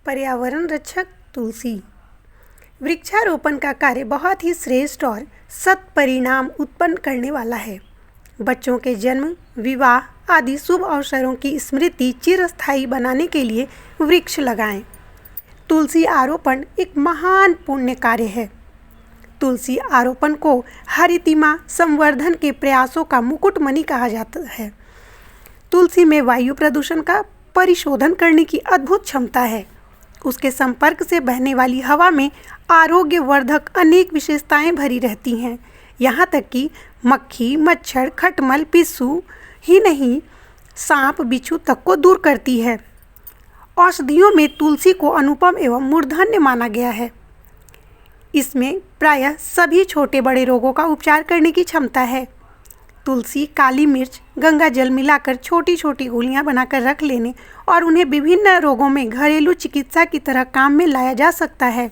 पर्यावरण रक्षक तुलसी। वृक्षारोपण का कार्य बहुत ही श्रेष्ठ और सत् परिणाम उत्पन्न करने वाला है। बच्चों के जन्म, विवाह आदि शुभ अवसरों की स्मृति चिरस्थायी बनाने के लिए वृक्ष लगाएं। तुलसी आरोपण एक महान पुण्य कार्य है। तुलसी आरोपण को हरितिमा संवर्धन के प्रयासों का मुकुटमणि कहा जाता है। तुलसी में वायु प्रदूषण का परिशोधन करने की अद्भुत क्षमता है। उसके संपर्क से बहने वाली हवा में आरोग्यवर्धक अनेक विशेषताएं भरी रहती हैं। यहाँ तक कि मक्खी, मच्छर, खटमल, पिस्सू ही नहीं, सांप, बिच्छू तक को दूर करती है। औषधियों में तुलसी को अनुपम एवं मूर्धन्य माना गया है। इसमें प्रायः सभी छोटे बड़े रोगों का उपचार करने की क्षमता है। तुलसी, काली मिर्च, गंगा जल मिलाकर छोटी छोटी गोलियां बनाकर रख लेने और उन्हें विभिन्न रोगों में घरेलू चिकित्सा की तरह काम में लाया जा सकता है।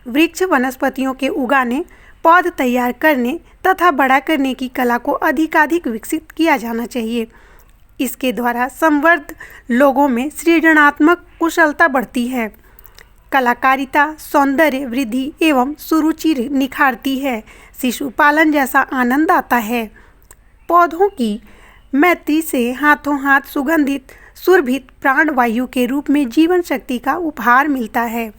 वृक्ष वनस्पतियों के उगाने, पौध तैयार करने तथा बड़ा करने की कला को अधिकाधिक विकसित किया जाना चाहिए। इसके द्वारा संवर्ध लोगों में सृजनात्मक कुशलता बढ़ती है, कलाकारिता, सौंदर्य वृद्धि एवं सुरुचि निखारती है, शिशु पालन जैसा आनंद आता है। पौधों की मैत्री से हाथों हाथ सुगंधित सुरभित प्राणवायु के रूप में जीवन शक्ति का उपहार मिलता है।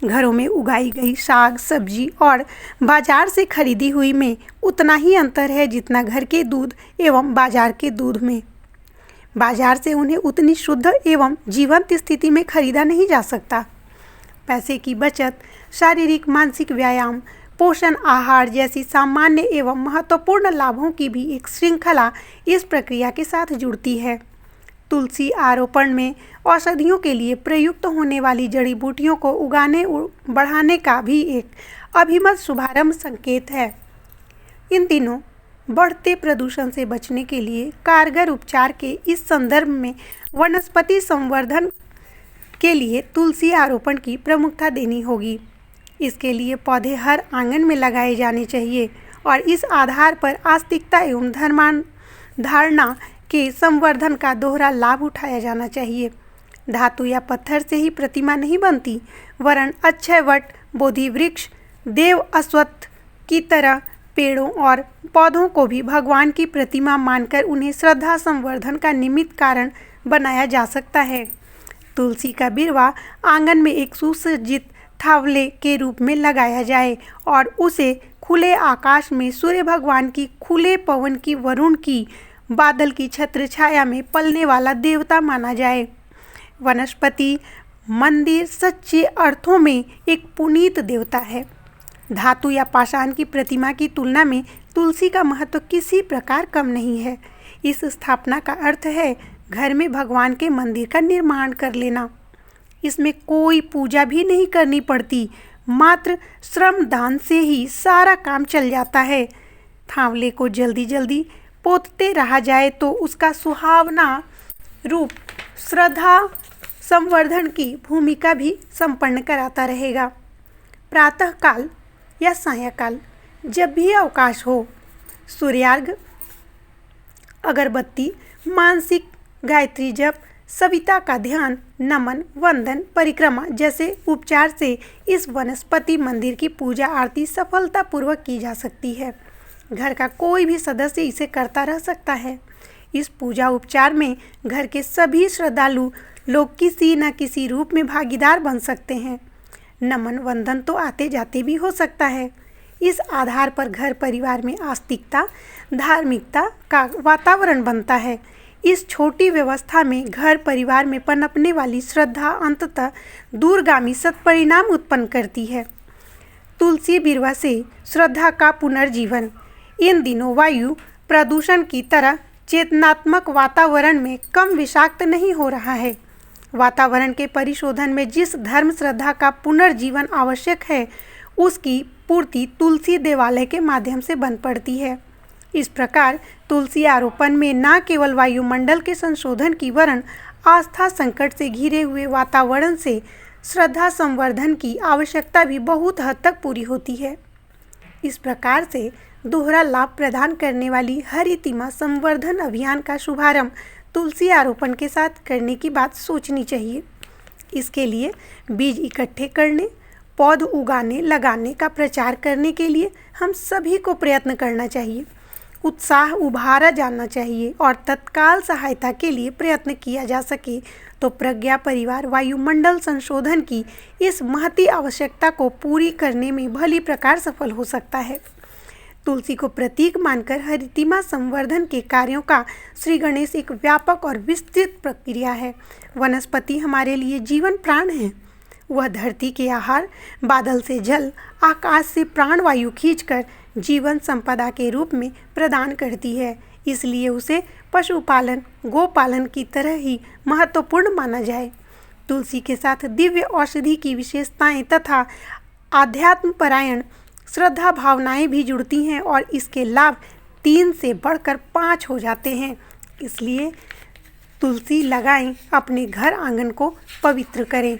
घरों में उगाई गई साग सब्जी और बाजार से खरीदी हुई में उतना ही अंतर है जितना घर के दूध एवं बाजार के दूध में। बाजार से उन्हें उतनी शुद्ध एवं जीवंत स्थिति में खरीदा नहीं जा सकता। पैसे की बचत, शारीरिक मानसिक व्यायाम, पोषण आहार जैसी सामान्य एवं महत्वपूर्ण लाभों की भी एक श्रृंखला इस प्रक्रिया के साथ जुड़ती है। तुलसी आरोपण में औषधियों के लिए प्रयुक्त होने वाली जड़ी बूटियों को उगाने बढ़ाने का भी एक अभिमत शुभारंभ संकेत है। इन दिनों बढ़ते प्रदूषण से बचने के लिए कारगर उपचार के इस संदर्भ में वनस्पति संवर्धन के लिए तुलसी आरोपण की प्रमुखता देनी होगी। इसके लिए पौधे हर आंगन में लगाए जाने चाहिए और इस आधार पर आस्तिकता एवं धर्माधारणा के संवर्धन का दोहरा लाभ उठाया जाना चाहिए। धातु या पत्थर से ही प्रतिमा नहीं बनती, वरन अक्षय वट, बोधि वृक्ष, देव अश्वत्थ की तरह पेड़ों और पौधों को भी भगवान की प्रतिमा मानकर उन्हें श्रद्धा संवर्धन का निमित्त कारण बनाया जा सकता है। तुलसी का बिरवा आंगन में एक सुसज्जित थावले के रूप में लगाया जाए और उसे खुले आकाश में सूर्य भगवान की, खुले पवन की, वरुण की, बादल की छत्र छाया में पलने वाला देवता माना जाए। वनस्पति मंदिर सच्चे अर्थों में एक पुनीत देवता है। धातु या पाषाण की प्रतिमा की तुलना में तुलसी का महत्व किसी प्रकार कम नहीं है। इस स्थापना का अर्थ है घर में भगवान के मंदिर का निर्माण कर लेना। इसमें कोई पूजा भी नहीं करनी पड़ती, मात्र श्रम दान से ही सारा काम चल जाता है। थावले को जल्दी जल्दी पोतते रहा जाए तो उसका सुहावना रूप श्रद्धा संवर्धन की भूमिका भी संपन्न कराता रहेगा। प्रातः काल या सायंकाल जब भी अवकाश हो, सूर्यार्घ्य, अगरबत्ती, मानसिक गायत्री जप, सविता का ध्यान, नमन, वंदन, परिक्रमा जैसे उपचार से इस वनस्पति मंदिर की पूजा आरती सफलतापूर्वक की जा सकती है। घर का कोई भी सदस्य इसे करता रह सकता है। इस पूजा उपचार में घर के सभी श्रद्धालु लोग किसी न किसी रूप में भागीदार बन सकते हैं। नमन वंदन तो आते जाते भी हो सकता है। इस आधार पर घर परिवार में आस्तिकता, धार्मिकता का वातावरण बनता है। इस छोटी व्यवस्था में घर परिवार में पनपने वाली श्रद्धा अंततः दूरगामी सत्परिणाम उत्पन्न करती है। तुलसी बिरवा से श्रद्धा का पुनर्जीवन। इन दिनों वायु प्रदूषण की तरह चेतनात्मक वातावरण में कम विषाक्त नहीं हो रहा है। वातावरण के परिशोधन में जिस धर्म श्रद्धा का पुनर्जीवन आवश्यक है, उसकी पूर्ति तुलसी देवालय के माध्यम से बन पड़ती है। इस प्रकार तुलसी आरोपण में न केवल वायुमंडल के संशोधन की, वरन आस्था संकट से घिरे हुए वातावरण से श्रद्धा संवर्धन की आवश्यकता भी बहुत हद तक पूरी होती है। इस प्रकार से दोहरा लाभ प्रदान करने वाली हरितिमा संवर्धन अभियान का शुभारंभ तुलसी आरोपण के साथ करने की बात सोचनी चाहिए। इसके लिए बीज इकट्ठे करने, पौध उगाने लगाने का प्रचार करने के लिए हम सभी को प्रयत्न करना चाहिए। उत्साह उभारा जाना चाहिए और तत्काल सहायता के लिए प्रयत्न किया जा सके तो प्रज्ञा परिवार वायुमंडल संशोधन की इस महती आवश्यकता को पूरी करने में भली प्रकार सफल हो सकता है। तुलसी को प्रतीक मानकर हरितिमा संवर्धन के कार्यों का श्री गणेश एक व्यापक और विस्तृत प्रक्रिया है। वनस्पति हमारे लिए जीवन प्राण है। वह धरती के आहार, बादल से जल, आकाश से प्राणवायु खींचकर जीवन संपदा के रूप में प्रदान करती है। इसलिए उसे पशुपालन, गोपालन की तरह ही महत्वपूर्ण माना जाए। तुलसी के साथ दिव्य औषधि की विशेषताएं तथा आध्यात्म परायण श्रद्धा भावनाएं भी जुड़ती हैं और इसके लाभ 3 से बढ़कर 5 हो जाते हैं। इसलिए तुलसी लगाएं, अपने घर आंगन को पवित्र करें।